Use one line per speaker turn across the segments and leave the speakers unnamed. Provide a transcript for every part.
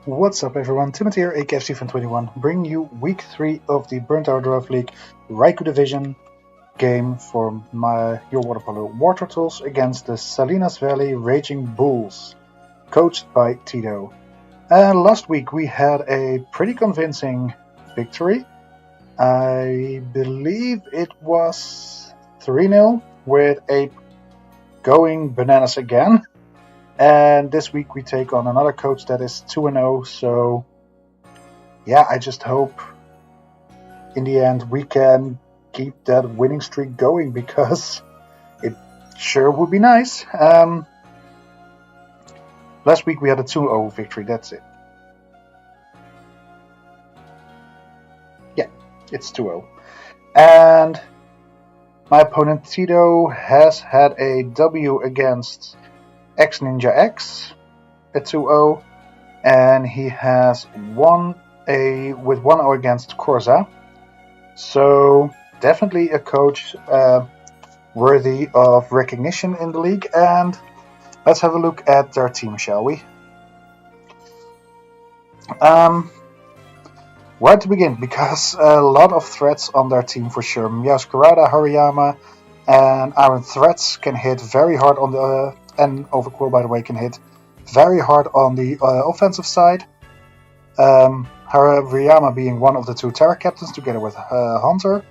What's up everyone, Timothy here, aka Stephen21, bringing you week 3 of the Burnt Out Draft League Raikou Division game for your water polo War Turtles against the Salinas Valley Raging Bulls, coached by Tito. Last week we had a pretty convincing victory. I believe it was 3-0 with Ape going bananas again. And this week we take on another coach that is 2-0, so yeah, I just hope in the end we can keep that winning streak going, because it sure would be nice. Last week we had a 2-0 victory, that's it. Yeah, it's 2-0. And my opponent Tito has had a W against X Ninja X at 2-0, and he has won with 1-0 against Corza. So definitely a coach worthy of recognition in the league. And let's have a look at their team, shall we? Where to begin? Because a lot of threats on their team for sure. Meowscarada, Hariyama, and Iron Threats can hit very hard on the and Overquill, by the way, can hit very hard on the offensive side. Hariyama being one of the two Terra Captains together with Hunter.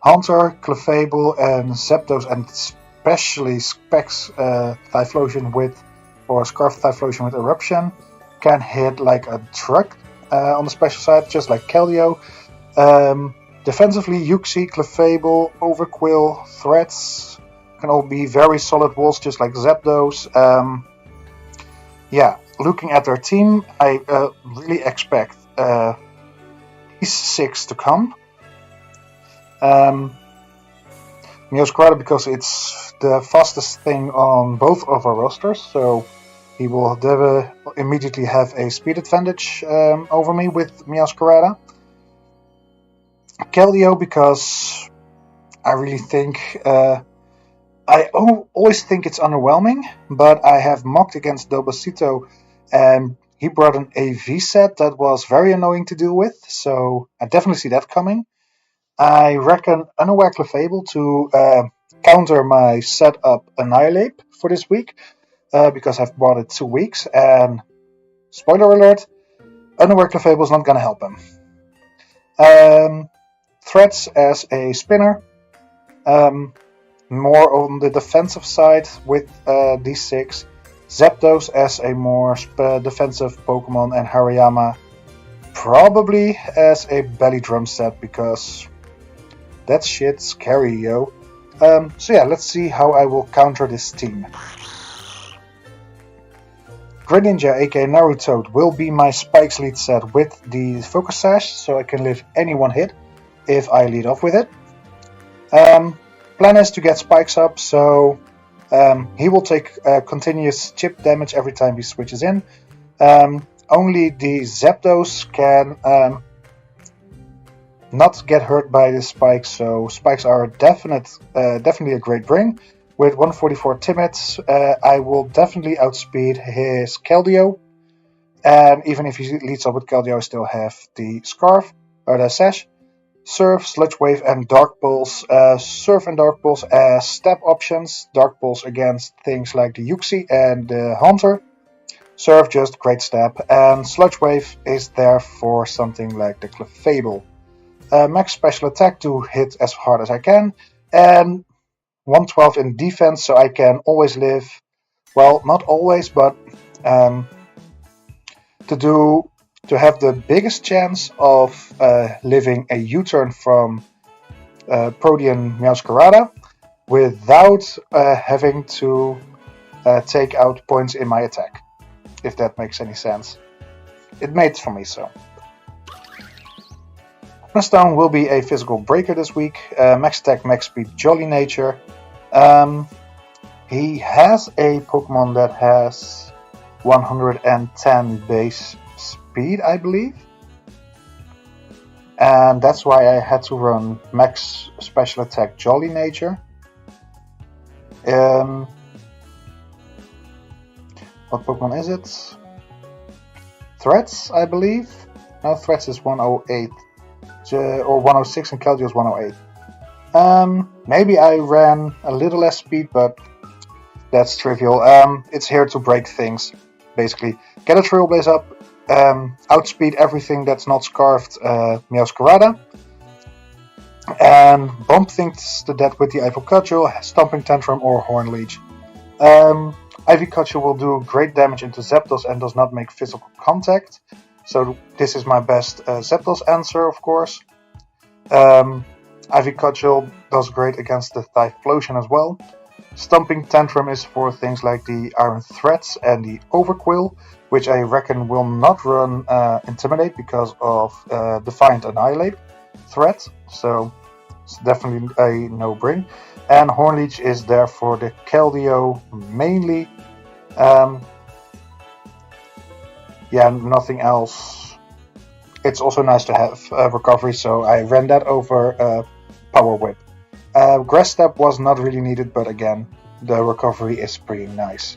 Hunter, Clefable, and Zapdos, and especially Specs Typhlosion with, or Scarf Typhlosion with Eruption, can hit like a truck on the special side, just like Keldeo. Defensively, Yuxi, Clefable, Overquill, Threats can all be very solid walls, just like Zapdos. Yeah, looking at their team, I really expect these 6 to come. Meowscarada, because it's the fastest thing on both of our rosters, so he will immediately have a speed advantage over me with Meowscarada. Keldeo, because I really think I always think it's underwhelming, but I have mocked against Dobesito, and he brought an AV set that was very annoying to deal with, so I definitely see that coming. I reckon Unaware Clefable to counter my setup Annihilate for this week, because I've bought it 2 weeks, and spoiler alert, Unaware Clefable is not going to help him. Threats as a spinner, more on the defensive side with D6, Zapdos as a more defensive Pokemon, and Hariyama probably as a belly drum set, because that shit's scary, yo. So yeah, let's see how I will counter this team. Greninja, aka Naruto, will be my Spikes lead set with the Focus Sash, so I can live any one hit if I lead off with it. Plan is to get Spikes up, so he will take continuous chip damage every time he switches in. Only the Zapdos can not get hurt by the Spikes, so Spikes are definitely a great bring. With 144 Timid, I will definitely outspeed his Keldeo, and even if he leads up with Keldeo, I still have the Scarf, or the Sash. Surf, Sludge Wave, and Dark Pulse. Surf and Dark Pulse as step options. Dark Pulse against things like the Yuxi and the Hunter. Surf, just great step. And Sludge Wave is there for something like the Clefable. Max special attack to hit as hard as I can. And 112 in defense, so I can always live. Well, not always, but to have the biggest chance of living a U-turn from Protean Meowscarada without having to take out points in my attack, if that makes any sense. It made for me so. Stone will be a physical breaker this week. Max attack, max speed, Jolly Nature. He has a Pokemon that has 110 base speed, I believe, and that's why I had to run max special attack Jolly Nature. What Pokemon is it? threats, I believe. No, threats is 108 or 106 and Keldeo is 108. Maybe I ran a little less speed, but that's trivial. It's here to break things, basically. Get a Trailblaze up, outspeed everything that's not scarfed Meowscarada, and bump things to death with the Ivy Cudgel, Stomping Tantrum, or Horn Leech. Ivy Cudgel will do great damage into Zapdos and does not make physical contact, so this is my best Zapdos answer, of course. Ivy Cudgel does great against the Typhlosion as well. Stomping Tantrum is for things like the Iron Threats and the Overquill, which I reckon will not run Intimidate because of Defiant Annihilate threat, so it's definitely a no-bring. And Hornleech is there for the Keldeo mainly. Yeah, nothing else. It's also nice to have recovery, so I ran that over Power Whip. Grass Step was not really needed, but again, the recovery is pretty nice.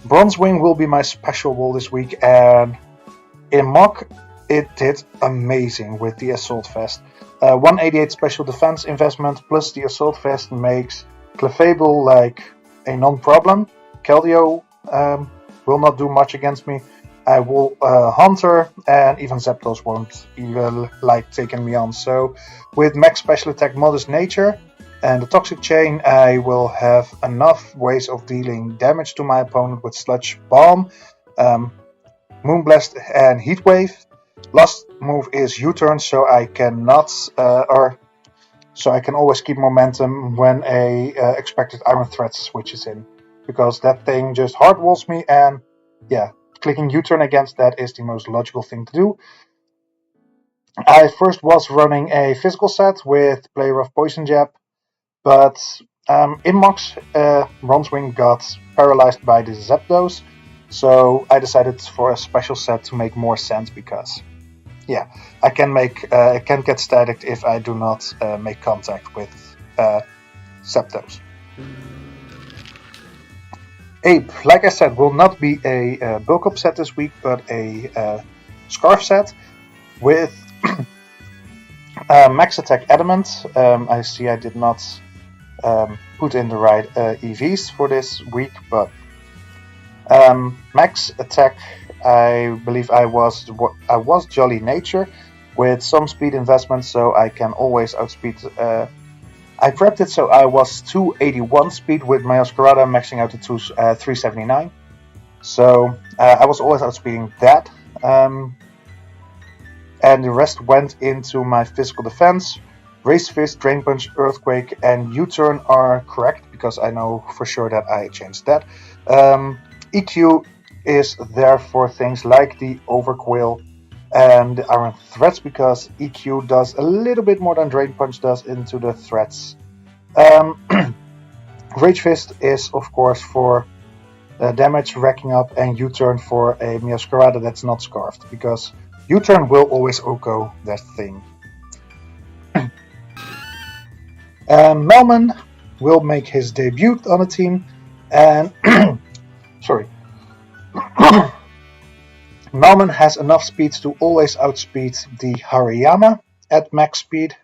Bronzewing will be my special wall this week, and in Mock, it did amazing with the Assault Vest. 188 special defense investment plus the Assault Vest makes Clefable like a non-problem. Keldeo will not do much against me. I will Hunter, and even Zapdos won't even like taking me on. So with max special attack Modest Nature and the Toxic Chain, I will have enough ways of dealing damage to my opponent with Sludge Bomb, Moonblast, and Heat Wave. Last move is U-turn, so I cannot, so I can always keep momentum when a expected Iron Threat switches in, because that thing just hard walls me, and yeah, clicking U-turn against that is the most logical thing to do. I first was running a physical set with Play Rough Poison Jab, but in Mox, Bronzewing got paralyzed by the Zapdos, so I decided for a special set to make more sense, because yeah, I can get static if I do not make contact with Zapdos. Ape, like I said, will not be a bulk up set this week, but a Scarf set with max attack Adamant. I see I did not put in the right EVs for this week, but max attack, I believe I was Jolly Nature with some speed investment, so I can always outspeed. I prepped it so I was 281 speed with my Meowscarada, maxing out to 379. So I was always outspeeding that. And the rest went into my physical defense. Raised Fist, Drain Punch, Earthquake, and U-turn are correct, because I know for sure that I changed that. EQ is there for things like the Overquill and the Iron Threats, because EQ does a little bit more than Drain Punch does into the threats. Rage Fist is, of course, for damage racking up, and U-turn for a Meowscarada that's not scarfed, because U-turn will always OHKO that thing. Melman will make his debut on the team, and sorry. Melman has enough speed to always outspeed the Hariyama at max speed.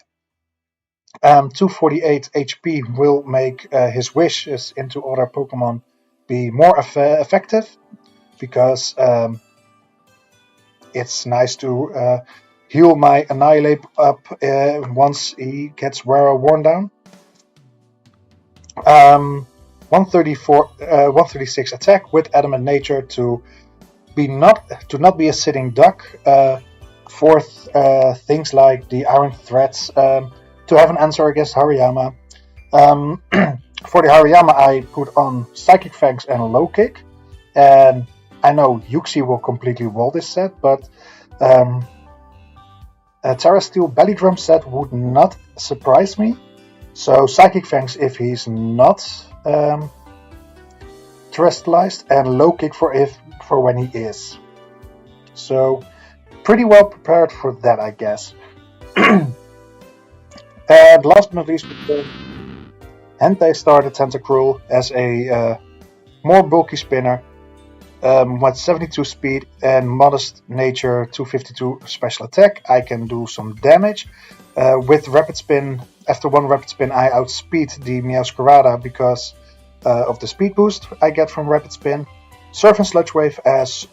248 HP will make his wishes into other Pokemon be more effective, because it's nice to heal my Annihilate up once he gets worn down. 136 attack with Adamant Nature to not be a sitting duck for things like the Iron Threats, to have an answer against Hariyama. For the Hariyama, I put on Psychic Fangs and Low Kick, and I know Yuxi will completely wall this set, but a Terra Steel Belly Drum set would not surprise me. So Psychic Fangs if he's not terrestrialized, and Low Kick for when he is. So pretty well prepared for that, I guess. And last but not least, Entei started Tentacruel as a more bulky spinner. with 72 speed and modest nature 252 special attack, I can do some damage. With rapid spin, after one rapid spin, I outspeed the Meowscarada because of the speed boost I get from rapid spin. Surf and Sludge Wave as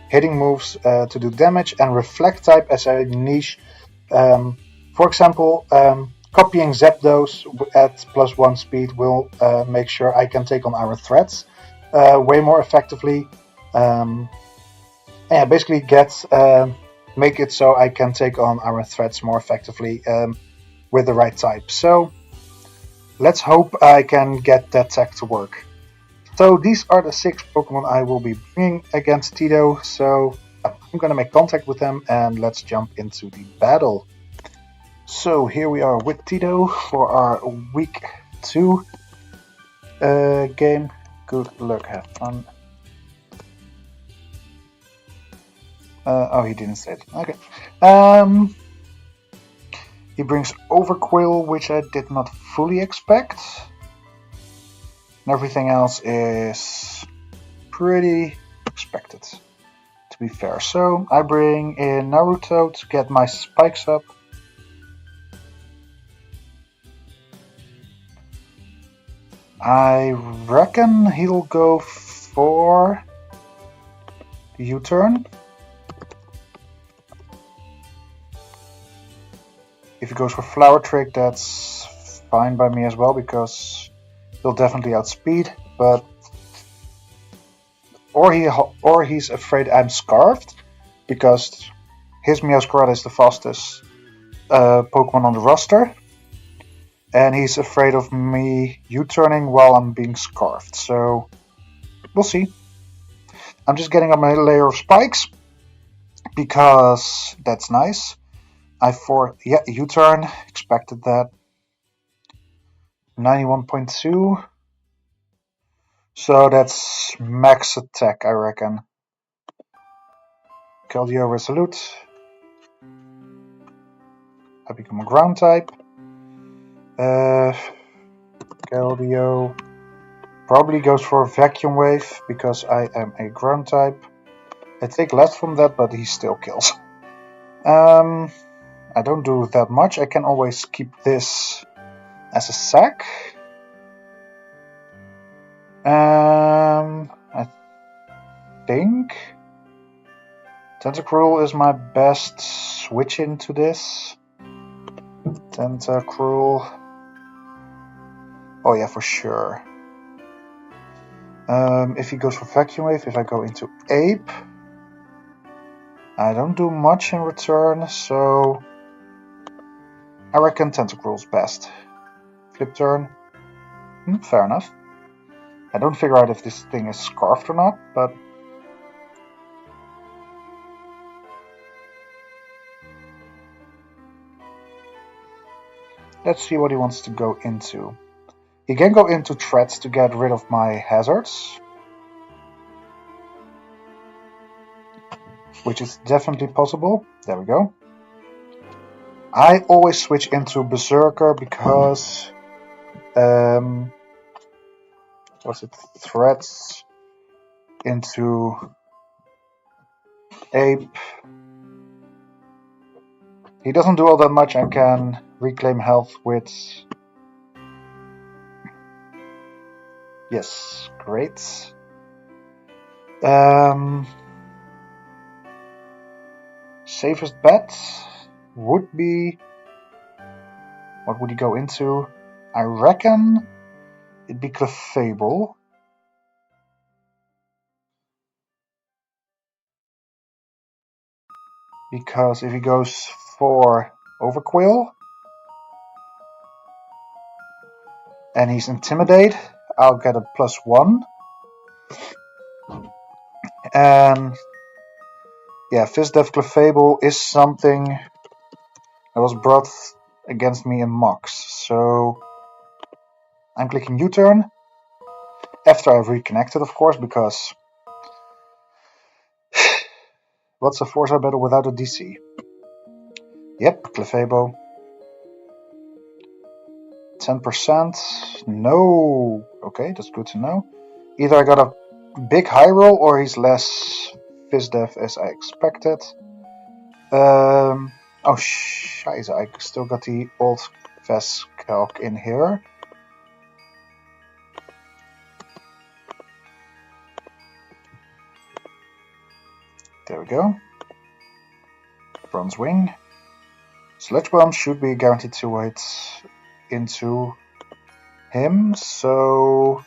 hitting moves to do damage, and Reflect type as a niche. For example, copying Zapdos at +1 speed will make sure I can take on our threats way more effectively. Basically make it so I can take on our threats more effectively with the right type. So let's hope I can get that tech to work. So these are the 6 Pokemon I will be bringing against Tito. So I'm gonna make contact with them and let's jump into the battle. So here we are with Tito for our week 2 game. Good luck, have fun. Oh, he didn't say it. Okay. He brings Overquill, which I did not fully expect. And everything else is pretty expected, to be fair. So I bring in Naruto to get my spikes up. I reckon he'll go for the U-turn. If he goes for Flower Trick, that's fine by me as well, because he'll definitely outspeed. But or he's afraid I'm Scarfed, because his Meowscarada is the fastest Pokemon on the roster, and he's afraid of me U-turning while I'm being Scarfed. So we'll see. I'm just getting up my layer of spikes because that's nice. U-turn, expected that. 91.2. So that's max attack, I reckon. Keldeo Resolute. I become a ground type. Keldeo probably goes for a Vacuum Wave because I am a ground type. I take less from that, but he still kills. I don't do that much. I can always keep this as a sack. I think Tentacruel is my best switch into this. Tentacruel. Oh yeah, for sure. If he goes for Vacuum Wave, if I go into Ape, I don't do much in return, so I reckon Tentacruel's best. Flip turn. Fair enough. I don't figure out if this thing is Scarfed or not, but let's see what he wants to go into. He can go into threats to get rid of my hazards, which is definitely possible. There we go. I always switch into Berserker because threats into Ape. He doesn't do all that much. I can reclaim health with... Yes, great. Safest bet would be... What would he go into? I reckon it'd be Clefable. Because if he goes for Overquill and he's Intimidate, I'll get a +1. And yeah, Fizdef Clefable is something that was brought against me in Mox. So I'm clicking U-turn after I've reconnected, of course, because what's a Forza battle without a DC? Yep, Clefable. 10%. No. Okay, that's good to know. Either I gotta big high roll, or he's less fizz deaf as I expected. Oh, scheiße, I still got the old Vest calc in here. There we go. Bronze Wing. Sludge Bomb should be guaranteed to hit into him, so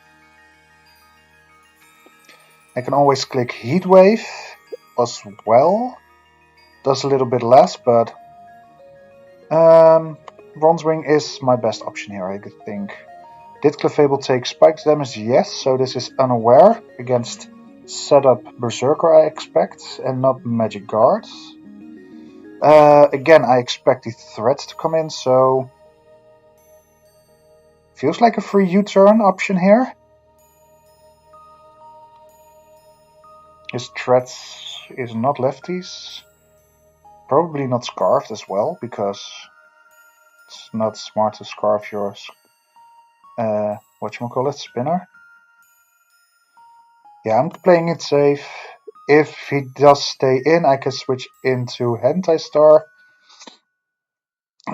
I can always click Heat Wave as well. Does a little bit less, but Bronze Wing is my best option here, I think. Did Clefable take spikes damage? Yes, so this is unaware against setup Berserker, I expect, and not Magic Guards. Again, I expect the threats to come in, so feels like a free U-turn option here. His threats is not lefties. Probably not scarfed as well, because it's not smart to scarf your whatchamacallit, spinner. Yeah, I'm playing it safe. If he does stay in, I can switch into Hentai Star.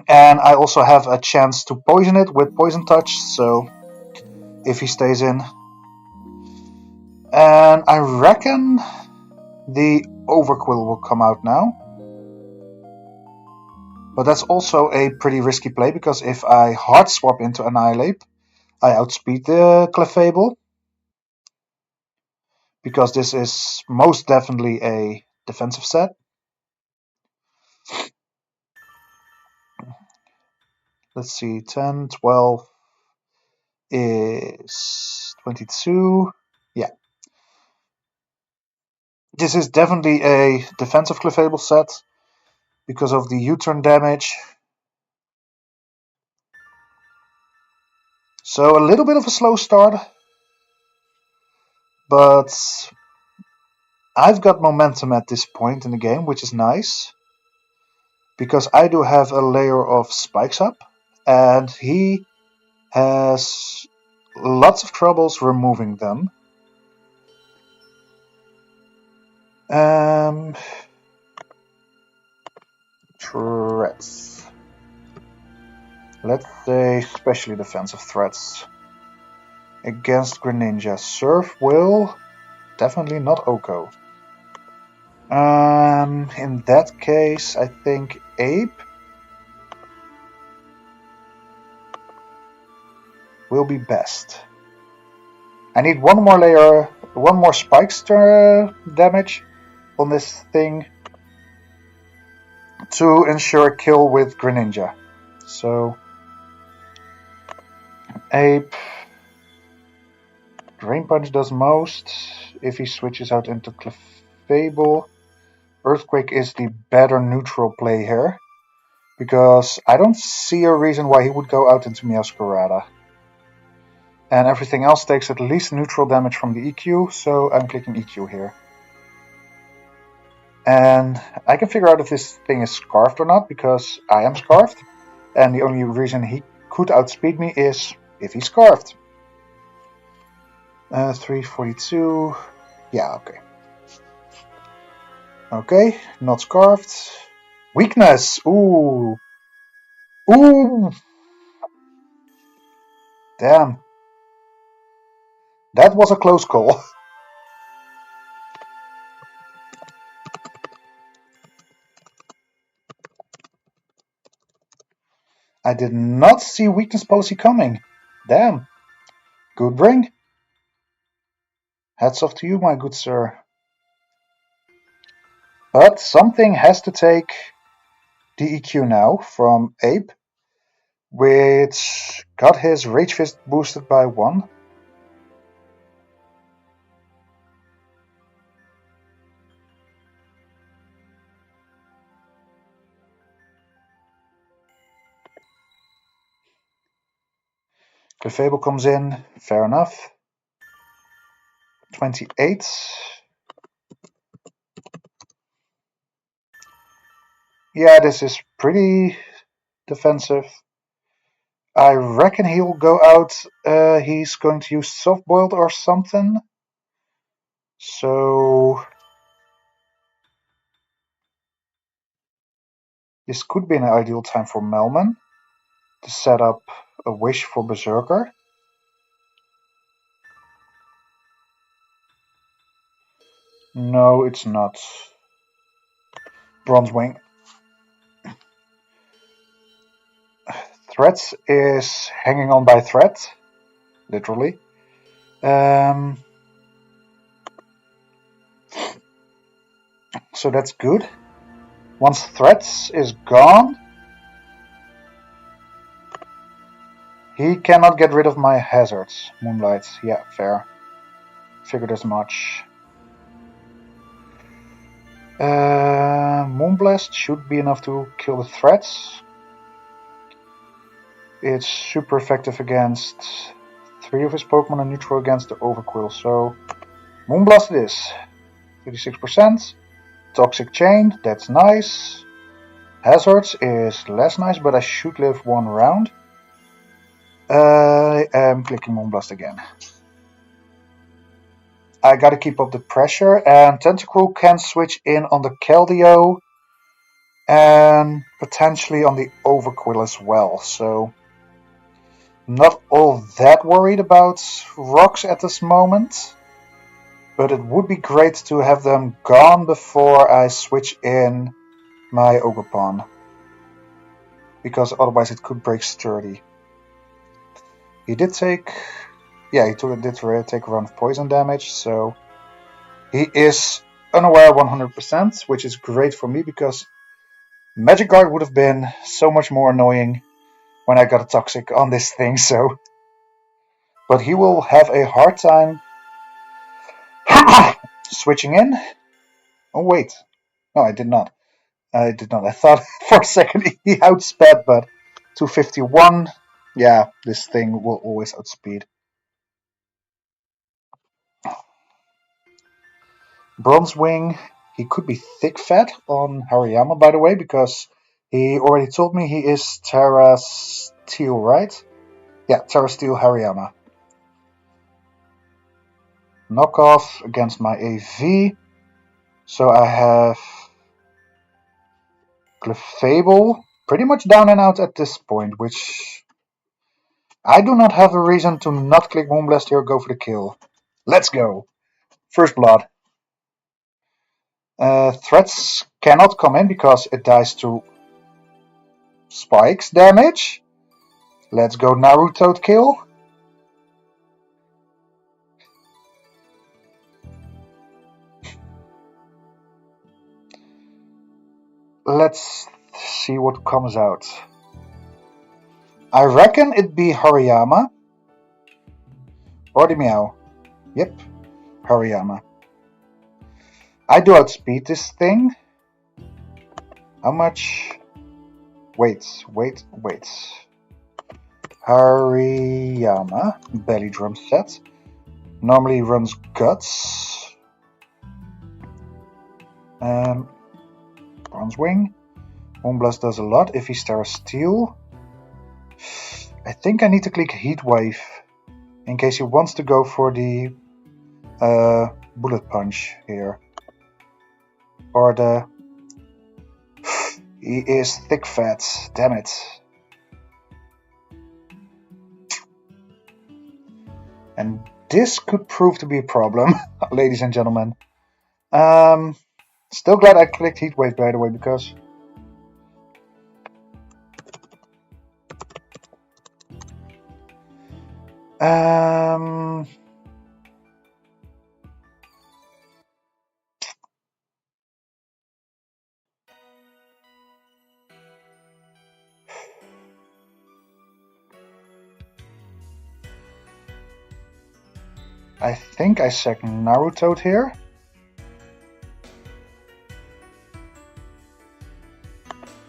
And I also have a chance to poison it with Poison Touch, so if he stays in. And I reckon the Overquill will come out now. But that's also a pretty risky play, because if I hard swap into Annihilate, I outspeed the Clefable. Because this is most definitely a defensive set. Let's see, 10, 12 is 22. Yeah. This is definitely a defensive Clefable set because of the U-turn damage. So a little bit of a slow start, but I've got momentum at this point in the game, which is nice, because I do have a layer of spikes up, and he has lots of troubles removing them. Threats. Let's say especially defensive threats. Against Greninja, Surf will definitely not Oko. In that case, I think Ape will be best. I need one more layer, one more spikes damage on this thing to ensure a kill with Greninja. So, Ape. Drain Punch does most if he switches out into Clefable. Earthquake is the better neutral play here, because I don't see a reason why he would go out into Meowscarada. And everything else takes at least neutral damage from the EQ, so I'm clicking EQ here. And I can figure out if this thing is scarfed or not, because I am scarfed, and the only reason he could outspeed me is if he's scarfed. 342. Yeah, okay. Okay, not scarfed. Weakness! Ooh! Ooh! Damn. That was a close call. I did not see weakness policy coming. Damn. Good bring. Hats off to you, my good sir. But something has to take the EQ now from Ape, which got his Rage Fist boosted by 1. Clefable comes in, fair enough. 28. Yeah, this is pretty defensive. I reckon he'll go out, he's going to use soft boiled or something. So this could be an ideal time for Melman to set up a wish for Berserker. No, it's not. Bronzewing. Threats is hanging on by thread, literally. So that's good. Once threats is gone, he cannot get rid of my hazards. Moonlight, yeah, fair. Figured as much. Moonblast should be enough to kill the threats. It's super effective against 3 of his Pokemon and neutral against the Overquill, so Moonblast it is. 36%. Toxic Chain, that's nice. Hazards is less nice, but I should live 1 round. I am clicking Moonblast again. I gotta keep up the pressure, and Tentacruel can switch in on the Keldeo and potentially on the Overquill as well, so not all that worried about rocks at this moment, but it would be great to have them gone before I switch in my Ogerpon, because otherwise it could break Sturdy. He did take, yeah, he did take a run of poison damage, so he is unaware 100%, which is great for me because Magic Guard would have been so much more annoying when I got a Toxic on this thing, so. But he will have a hard time switching in. Oh, wait. No, I did not. I thought for a second he outsped, but 251. Yeah, this thing will always outspeed. Bronzewing. He could be thick fat on Hariyama, by the way, because he already told me he is Terra Steel, right? Yeah, Terra Steel Hariyama. Knockoff against my AV. So I have Clefable pretty much down and out at this point, which I do not have a reason to not click Moonblast here or go for the kill. Let's go. First blood. Threats cannot come in because it dies to spikes damage. Let's go Naruto kill. Let's see what comes out. I reckon it'd be Hariyama. Or the Meow. Yep, Hariyama. I do outspeed this thing. How much? Wait. Hariyama, belly drum set. Normally runs guts. Bronzewing. Moonblast does a lot if he stars steel. I think I need to click Heatwave in case he wants to go for the Bullet Punch here. Or the... He is thick fat, damn it. And this could prove to be a problem, ladies and gentlemen. Still glad I clicked Heatwave, by the way, because... I think I sack Naruto here.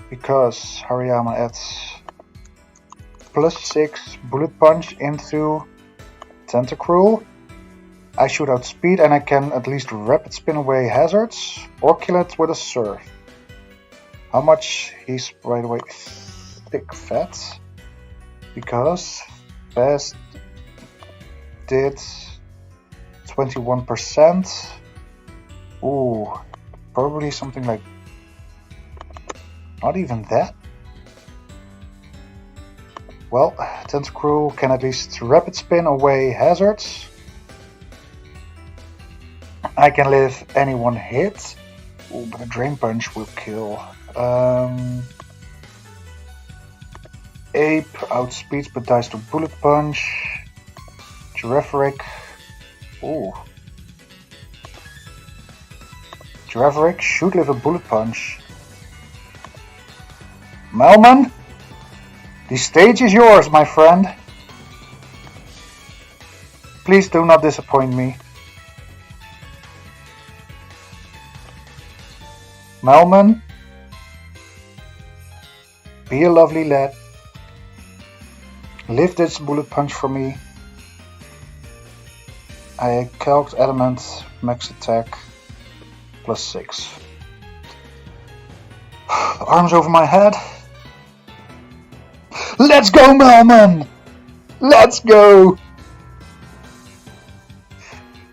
Because Hariyama adds +6 Bullet Punch into Tentacruel. I shoot out speed and I can at least rapid spin away hazards or kill it with a Surf. How much? He's, by the way, thick fat. Because Fast did 21%. Ooh, probably something like... not even that? Well, Tentacruel can at least rapid spin away hazards. I can live any one hit. Ooh, but a Drain Punch will kill. Ape outspeeds but dies to Bullet Punch. Girafarig. Ooh. Girafarig should live a Bullet Punch. Melman? The stage is yours, my friend. Please do not disappoint me. Melman? Be a lovely lad. Live this Bullet Punch for me. I calced Adamant, max attack, +6. Arms over my head. Let's go, Melman! Let's go!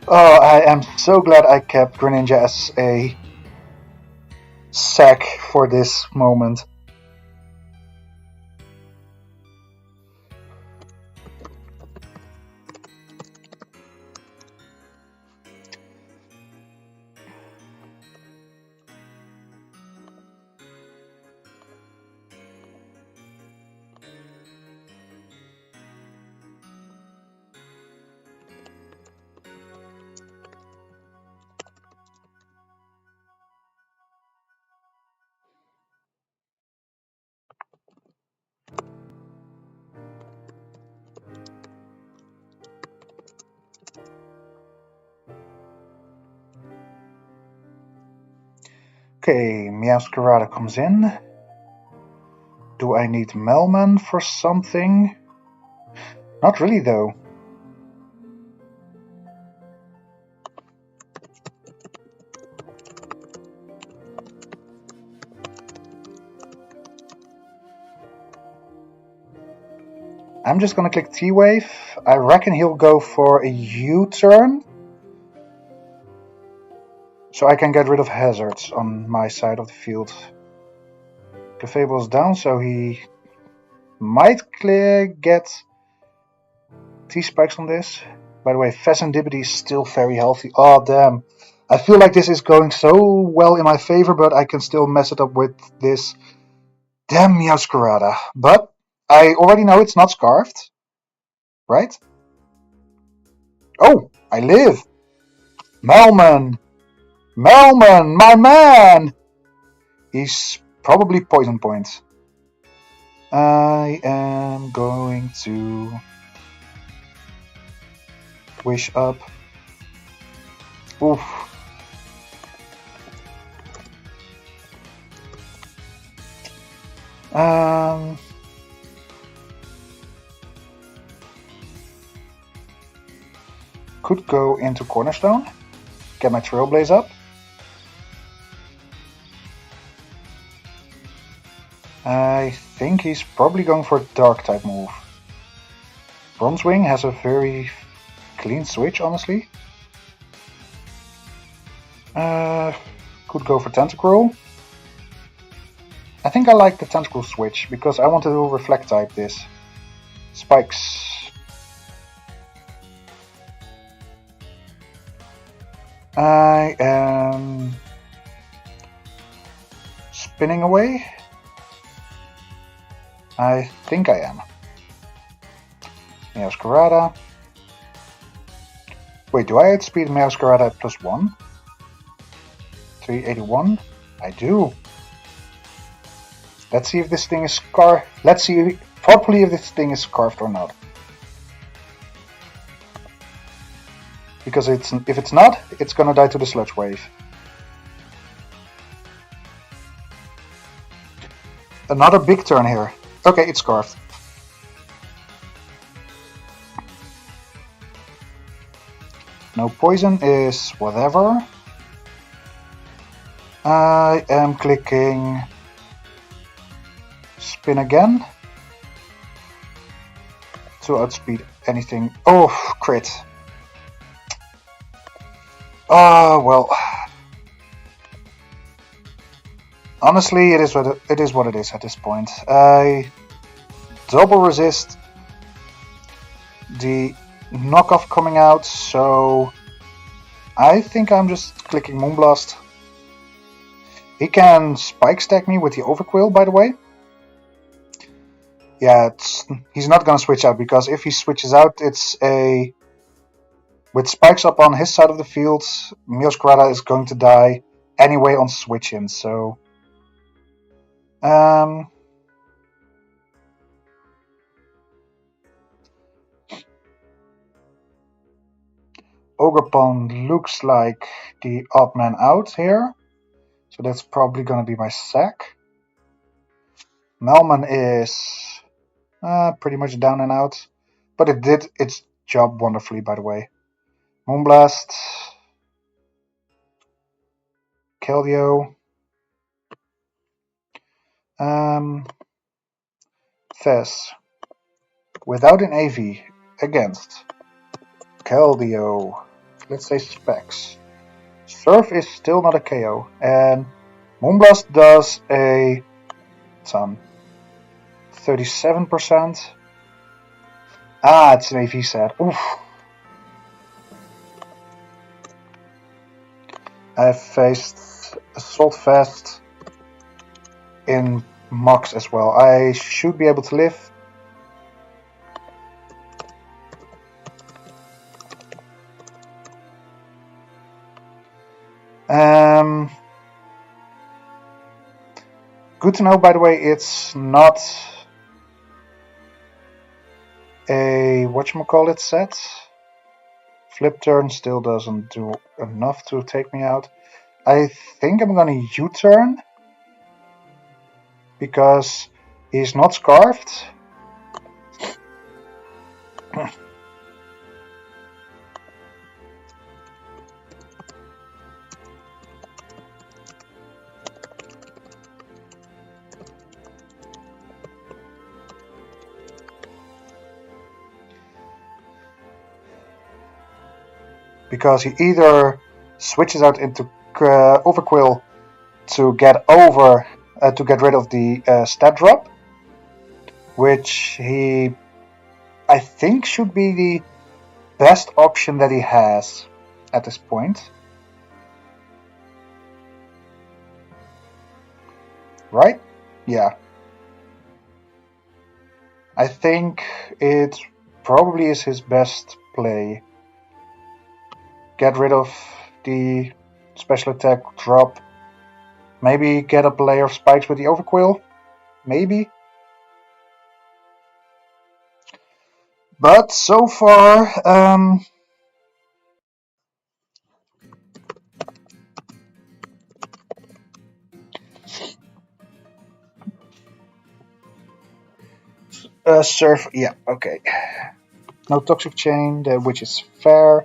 Oh, I am so glad I kept Greninja as a sack for this moment. Okay, Meowscarada comes in. Do I need Melman for something? Not really, though. I'm just gonna click T-Wave. I reckon he'll go for a U-turn. So I can get rid of hazards on my side of the field. Clefable's down, so he might get T-Spikes on this. By the way, Fezandibity is still very healthy. Oh, damn. I feel like this is going so well in my favor, but I can still mess it up with this. Damn Meowscarada. But I already know it's not Scarfed. Right? Oh, I live! Melman! Melman, my man! He's probably Poison Point. I am going to Wish Up. Oof. Could go into Cornerstone. Get my Trailblaze up. I think he's probably going for a Dark type move. Bronzewing has a very clean switch, honestly. Could go for Tentacruel. I think I like the Tentacruel switch because I want to do Reflect type this. Spikes. I am spinning away. I think I am. Meowscarada. Wait, do I outspeed Meowscarada at +1? 381? I do. Let's see if this thing is scarfed. Let's see properly if this thing is scarfed or not. Because if it's not, it's gonna die to the Sludge Wave. Another big turn here. Okay, it's scarfed. No poison is whatever. I am clicking spin again to outspeed anything. Oh, crit. Ah, well. Honestly, it is what it is at this point. I double resist the knockoff coming out, so I think I'm just clicking Moonblast. He can spike stack me with the Overquill, by the way. Yeah, he's not gonna switch out, because if he switches out, it's a... With spikes up on his side of the field, Miosgrada is going to die anyway on switch-in, so... Ogerpon looks like the odd man out here, so that's probably going to be my sack. Melman is pretty much down and out, but it did its job wonderfully, by the way. Moonblast, Keldeo, Fez, without an AV, against Keldeo, let's say Specs. Surf is still not a KO, and Moonblast does a ton. 37%. Ah, it's an AV set. Oof. I've faced Assault Vest in Mox as well. I should be able to live. Good to know, by the way, it's not a whatchamacallit set. Flip turn still doesn't do enough to take me out. I think I'm gonna U-turn because he's not scarfed. Because he either switches out into Overquill to get rid of the stat drop, which I think should be the best option that he has at this point. Right? Yeah. I think it probably is his best play. Get rid of the special attack drop. Maybe get up a layer of spikes with the Overquill. Maybe. But so far, Surf, yeah, okay. No Toxic Chain, which is fair.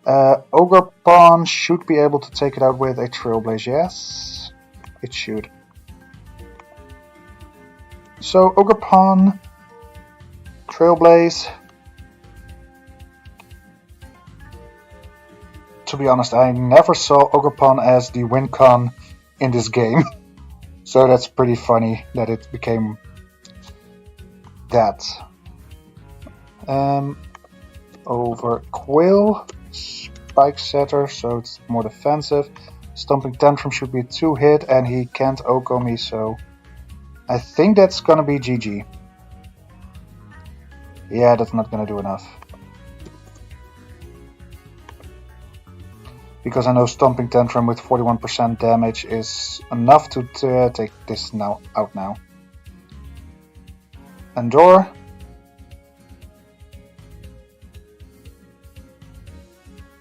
Ogerpon should be able to take it out with a Trailblaze, yes. It should. So, Ogerpon, Trailblaze. To be honest, I never saw Ogerpon as the win con in this game. So that's pretty funny that it became that. Overquill, Spike Setter, so it's more defensive. Stomping Tantrum should be a 2-hit, and he can't Oko me, so I think that's gonna be GG. Yeah, that's not gonna do enough. Because I know Stomping Tantrum with 41% damage is enough to take this out now. Endure.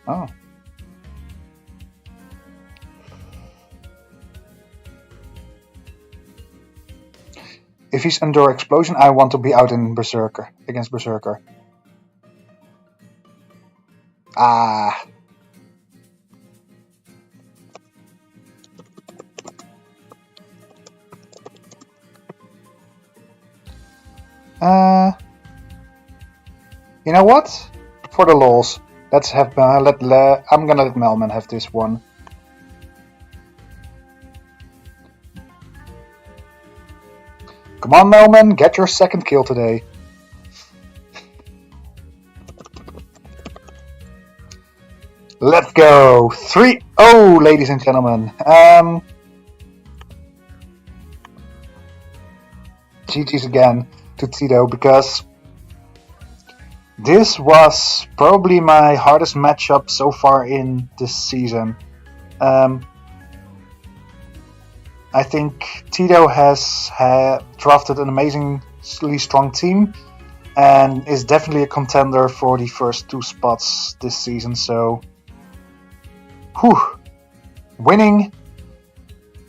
Oh. If he's Endure Explosion, I want to be out in Berserker, against Berserker. Ah. You know what? For the lols, let's have I'm gonna let Melman have this one. Come on, Melman, get your second kill today. Let's go. 3-0, ladies and gentlemen. GG's again to Tito, because this was probably my hardest matchup so far in this season. I think Tito has drafted an amazingly strong team and is definitely a contender for the first 2 spots this season. So, winning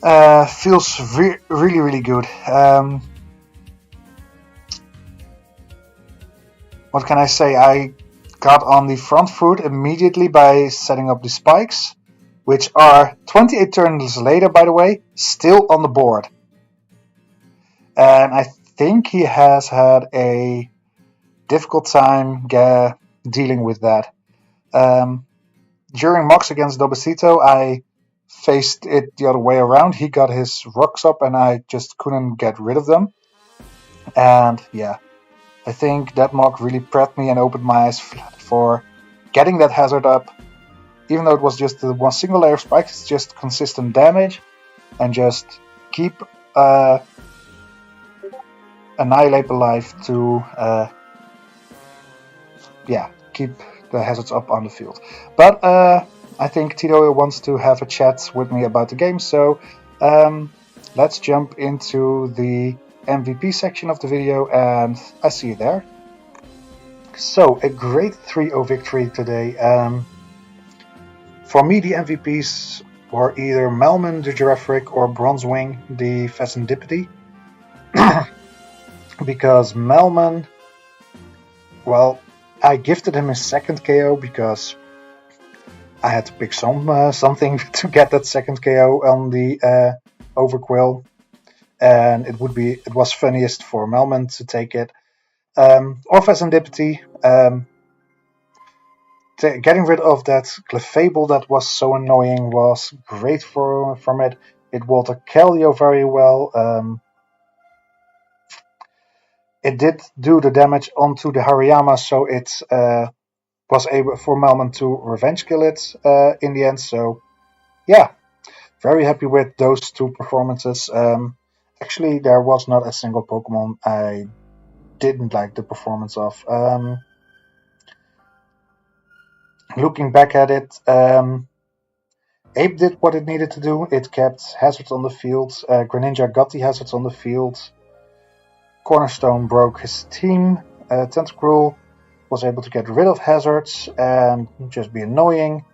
feels really, really good. What can I say? I got on the front foot immediately by setting up the spikes, which are 28 turns later, by the way, still on the board. And I think he has had a difficult time dealing with that. During mocks against Dobesito, I faced it the other way around. He got his rocks up and I just couldn't get rid of them. And yeah, I think that mock really prepped me and opened my eyes for getting that hazard up. Even though it was just the one single layer of spikes, it's just consistent damage and just keep Annihilate alive to keep the hazards up on the field. But I think Tito wants to have a chat with me about the game, so let's jump into the MVP section of the video, and I see you there. So, a great 3-0 victory today. For me, the MVPs were either Melman the Giraffric or Bronzewing the Pheasantipity. Because Melman, well, I gifted him his second KO because I had to pick something to get that second KO on the Overquill, and it was funniest for Melman to take it. Or Pheasantipity, getting rid of that Clefable that was so annoying was great from it. It Walter Kellio very well. It did do the damage onto the Hariyama, so it was able for Melman to revenge kill it in the end. So yeah, very happy with those 2 performances. Actually, there was not a single Pokemon I didn't like the performance of. Looking back at it, Ape did what it needed to do. It kept hazards on the field. Greninja got the hazards on the field. Cornerstone broke his team. Tentacruel was able to get rid of hazards and just be annoying.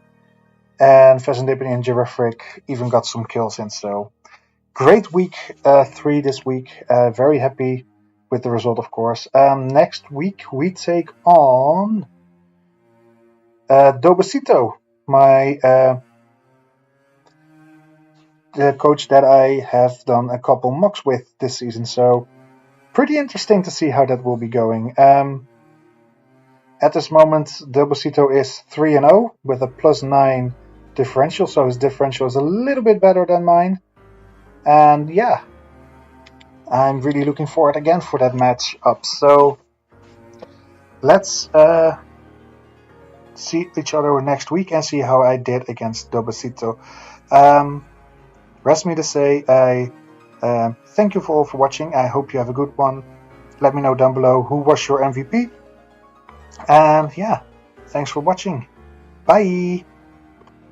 And Pheasantipity and Giraffric even got some kills in. So great week 3 this week. Very happy with the result, of course. Next week we take on Dobesito, the coach that I have done a couple mocks with this season. So pretty interesting to see how that will be going. At this moment, Dobesito is 3-0 with a +9 differential, so his differential is a little bit better than mine. And yeah, I'm really looking forward again for that match up. So let's see each other next week and see how I did against Dobesito. Rest me to say, I thank you all for watching. I hope you have a good one. Let me know down below who was your MVP. And yeah, thanks for watching. Bye!